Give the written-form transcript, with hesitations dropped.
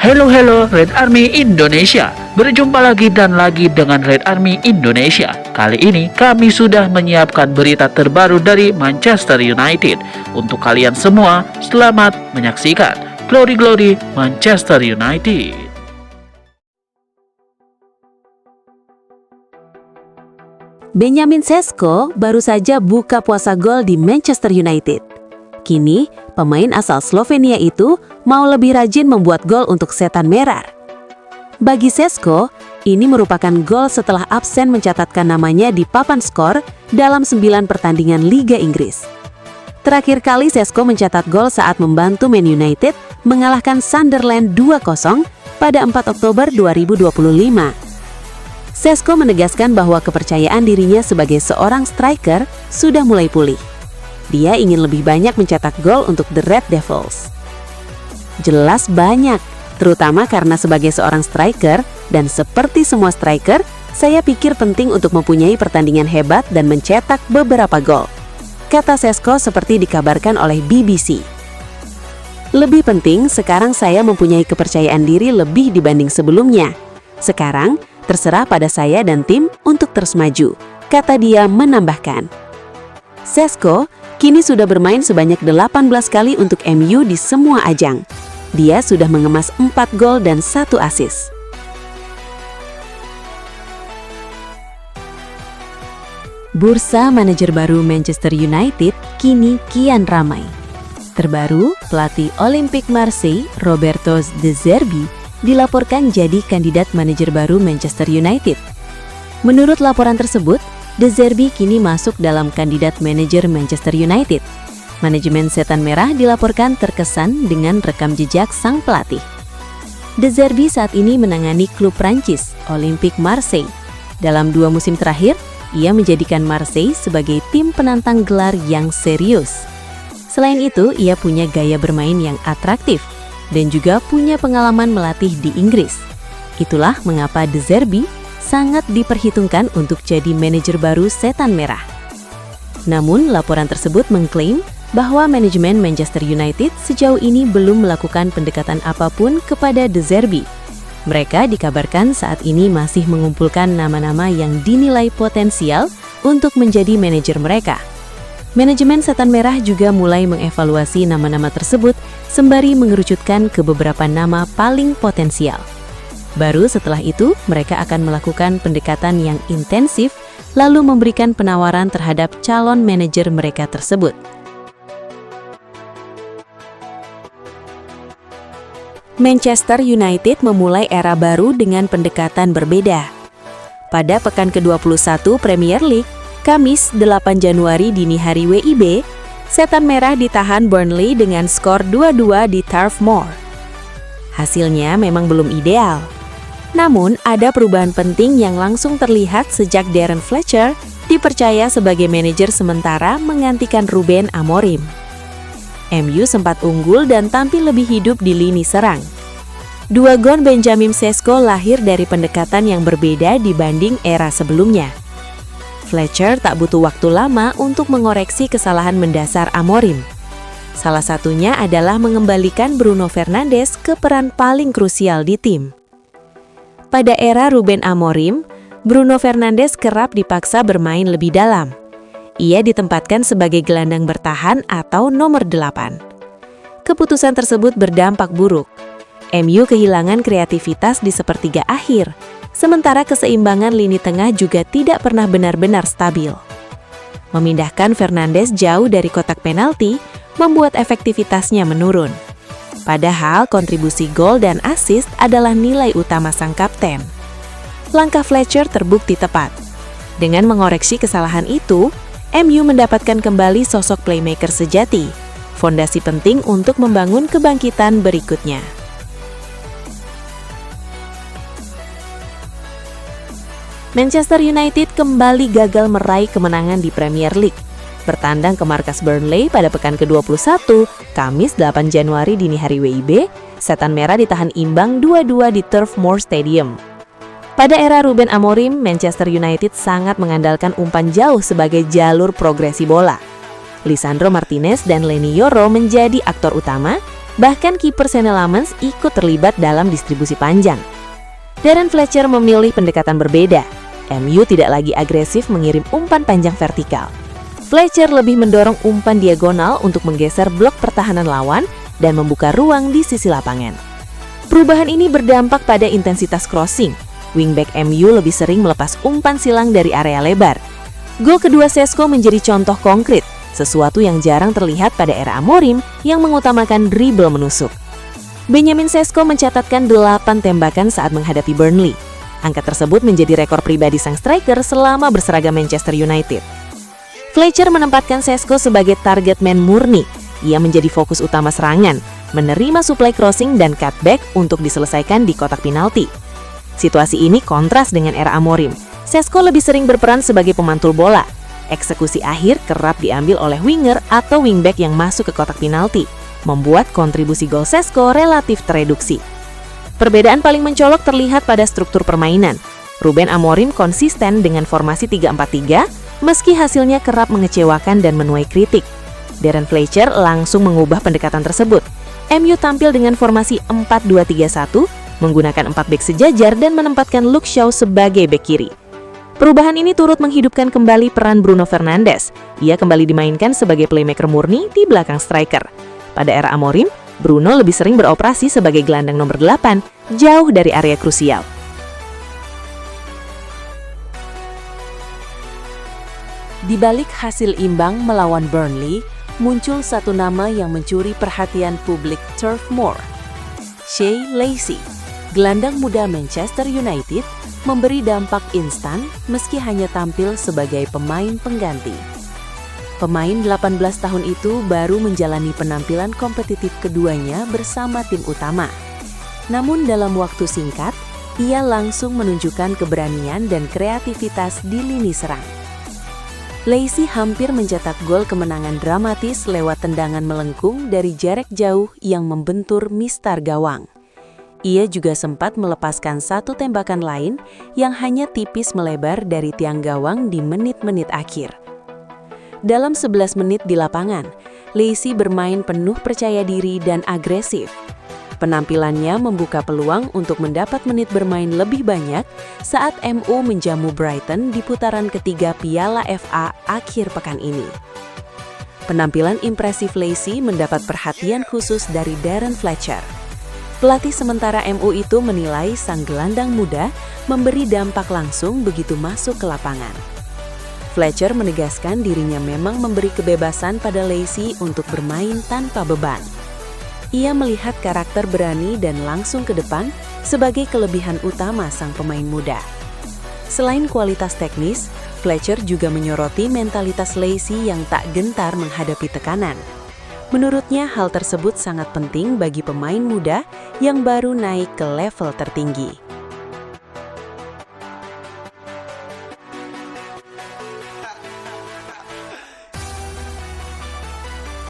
Halo Red Army Indonesia. Berjumpa lagi dan lagi dengan Red Army Indonesia. Kali ini kami sudah menyiapkan berita terbaru dari Manchester United. Untuk kalian semua, selamat menyaksikan Glory Glory Manchester United. Benjamin Sesko baru saja buka puasa gol di Manchester United. Kini, pemain asal Slovenia itu mau lebih rajin membuat gol untuk Setan Merah. Bagi Sesko, ini merupakan gol setelah absen mencatatkan namanya di papan skor dalam 9 pertandingan Liga Inggris. Terakhir kali Sesko mencatat gol saat membantu Man United mengalahkan Sunderland 2-0 pada 4 Oktober 2025. Sesko menegaskan bahwa kepercayaan dirinya sebagai seorang striker sudah mulai pulih. Dia ingin lebih banyak mencetak gol untuk The Red Devils. Jelas banyak, terutama karena sebagai seorang striker dan seperti semua striker, saya pikir penting untuk mempunyai pertandingan hebat dan mencetak beberapa gol, kata Sesko seperti dikabarkan oleh BBC. Lebih penting, sekarang saya mempunyai kepercayaan diri lebih dibanding sebelumnya. Sekarang, terserah pada saya dan tim untuk terus maju, kata dia menambahkan. Sesko kini sudah bermain sebanyak 18 kali untuk MU di semua ajang. Dia sudah mengemas 4 gol dan 1 assist. Bursa manajer baru Manchester United kini kian ramai. Terbaru, pelatih Olympique Marseille, Roberto De Zerbi, dilaporkan jadi kandidat manajer baru Manchester United. Menurut laporan tersebut, De Zerbi kini masuk dalam kandidat manajer Manchester United. Manajemen Setan Merah dilaporkan terkesan dengan rekam jejak sang pelatih. De Zerbi saat ini menangani klub Prancis, Olympique Marseille. Dalam 2 musim terakhir, ia menjadikan Marseille sebagai tim penantang gelar yang serius. Selain itu, ia punya gaya bermain yang atraktif dan juga punya pengalaman melatih di Inggris. Itulah mengapa De Zerbi sangat diperhitungkan untuk jadi manajer baru Setan Merah. Namun, laporan tersebut mengklaim bahwa manajemen Manchester United sejauh ini belum melakukan pendekatan apapun kepada De Zerbi. Mereka dikabarkan saat ini masih mengumpulkan nama-nama yang dinilai potensial untuk menjadi manajer mereka. Manajemen Setan Merah juga mulai mengevaluasi nama-nama tersebut sembari mengerucutkan ke beberapa nama paling potensial. Baru setelah itu, mereka akan melakukan pendekatan yang intensif, lalu memberikan penawaran terhadap calon manajer mereka tersebut. Manchester United memulai era baru dengan pendekatan berbeda. Pada pekan ke-21 Premier League, Kamis 8 Januari dini hari WIB, Setan Merah ditahan Burnley dengan skor 2-2 di Turf Moor. Hasilnya memang belum ideal. Namun, ada perubahan penting yang langsung terlihat sejak Darren Fletcher dipercaya sebagai manajer sementara menggantikan Ruben Amorim. MU sempat unggul dan tampil lebih hidup di lini serang. 2 gol Benjamin Sesko lahir dari pendekatan yang berbeda dibanding era sebelumnya. Fletcher tak butuh waktu lama untuk mengoreksi kesalahan mendasar Amorim. Salah satunya adalah mengembalikan Bruno Fernandes ke peran paling krusial di tim. Pada era Ruben Amorim, Bruno Fernandes kerap dipaksa bermain lebih dalam. Ia ditempatkan sebagai gelandang bertahan atau nomor 8. Keputusan tersebut berdampak buruk. MU kehilangan kreativitas di sepertiga akhir, sementara keseimbangan lini tengah juga tidak pernah benar-benar stabil. Memindahkan Fernandes jauh dari kotak penalti membuat efektivitasnya menurun. Padahal kontribusi gol dan assist adalah nilai utama sang kapten. Langkah Fletcher terbukti tepat. Dengan mengoreksi kesalahan itu, MU mendapatkan kembali sosok playmaker sejati, fondasi penting untuk membangun kebangkitan berikutnya. Manchester United kembali gagal meraih kemenangan di Premier League. Bertandang ke markas Burnley pada pekan ke-21, Kamis 8 Januari dini hari WIB, Setan Merah ditahan imbang 2-2 di Turf Moor Stadium. Pada era Ruben Amorim, Manchester United sangat mengandalkan umpan jauh sebagai jalur progresi bola. Lisandro Martinez dan Leny Yoro menjadi aktor utama, Bahkan kiper Senne Lammens ikut terlibat dalam distribusi panjang. Darren Fletcher memilih pendekatan berbeda. MU tidak lagi agresif mengirim umpan panjang vertikal. Fletcher lebih mendorong umpan diagonal untuk menggeser blok pertahanan lawan dan membuka ruang di sisi lapangan. Perubahan ini berdampak pada intensitas crossing. Wingback MU lebih sering melepas umpan silang dari area lebar. Gol kedua Šeško menjadi contoh konkret, sesuatu yang jarang terlihat pada era Amorim yang mengutamakan dribble menusuk. Benjamin Šeško mencatatkan 8 tembakan saat menghadapi Burnley. Angka tersebut menjadi rekor pribadi sang striker selama berseragam Manchester United. Fletcher menempatkan Šeško sebagai target man murni. Ia menjadi fokus utama serangan, menerima suplai crossing dan cutback untuk diselesaikan di kotak penalti. Situasi ini kontras dengan era Amorim. Šeško lebih sering berperan sebagai pemantul bola. Eksekusi akhir kerap diambil oleh winger atau wingback yang masuk ke kotak penalti, membuat kontribusi gol Šeško relatif tereduksi. Perbedaan paling mencolok terlihat pada struktur permainan. Ruben Amorim konsisten dengan formasi 3-4-3, meski hasilnya kerap mengecewakan dan menuai kritik. Darren Fletcher langsung mengubah pendekatan tersebut. MU tampil dengan formasi 4-2-3-1, menggunakan 4 bek sejajar dan menempatkan Luke Shaw sebagai bek kiri. Perubahan ini turut menghidupkan kembali peran Bruno Fernandes. Ia kembali dimainkan sebagai playmaker murni di belakang striker. Pada era Amorim, Bruno lebih sering beroperasi sebagai gelandang nomor 8, jauh dari area krusial. Di balik hasil imbang melawan Burnley, muncul satu nama yang mencuri perhatian publik Turf Moor. Shea Lacy, gelandang muda Manchester United, memberi dampak instan meski hanya tampil sebagai pemain pengganti. Pemain 18 tahun itu baru menjalani penampilan kompetitif keduanya bersama tim utama. Namun dalam waktu singkat, ia langsung menunjukkan keberanian dan kreativitas di lini serang. Lacy hampir mencetak gol kemenangan dramatis lewat tendangan melengkung dari jarak jauh yang membentur mistar gawang. Ia juga sempat melepaskan satu tembakan lain yang hanya tipis melebar dari tiang gawang di menit-menit akhir. Dalam 11 menit di lapangan, Lacy bermain penuh percaya diri dan agresif. Penampilannya membuka peluang untuk mendapat menit bermain lebih banyak saat MU menjamu Brighton di putaran ketiga Piala FA akhir pekan ini. Penampilan impresif Lacy mendapat perhatian khusus dari Darren Fletcher. Pelatih sementara MU itu menilai sang gelandang muda memberi dampak langsung begitu masuk ke lapangan. Fletcher menegaskan dirinya memang memberi kebebasan pada Lacy untuk bermain tanpa beban. Ia melihat karakter berani dan langsung ke depan sebagai kelebihan utama sang pemain muda. Selain kualitas teknis, Fletcher juga menyoroti mentalitas Lacy yang tak gentar menghadapi tekanan. Menurutnya hal tersebut sangat penting bagi pemain muda yang baru naik ke level tertinggi.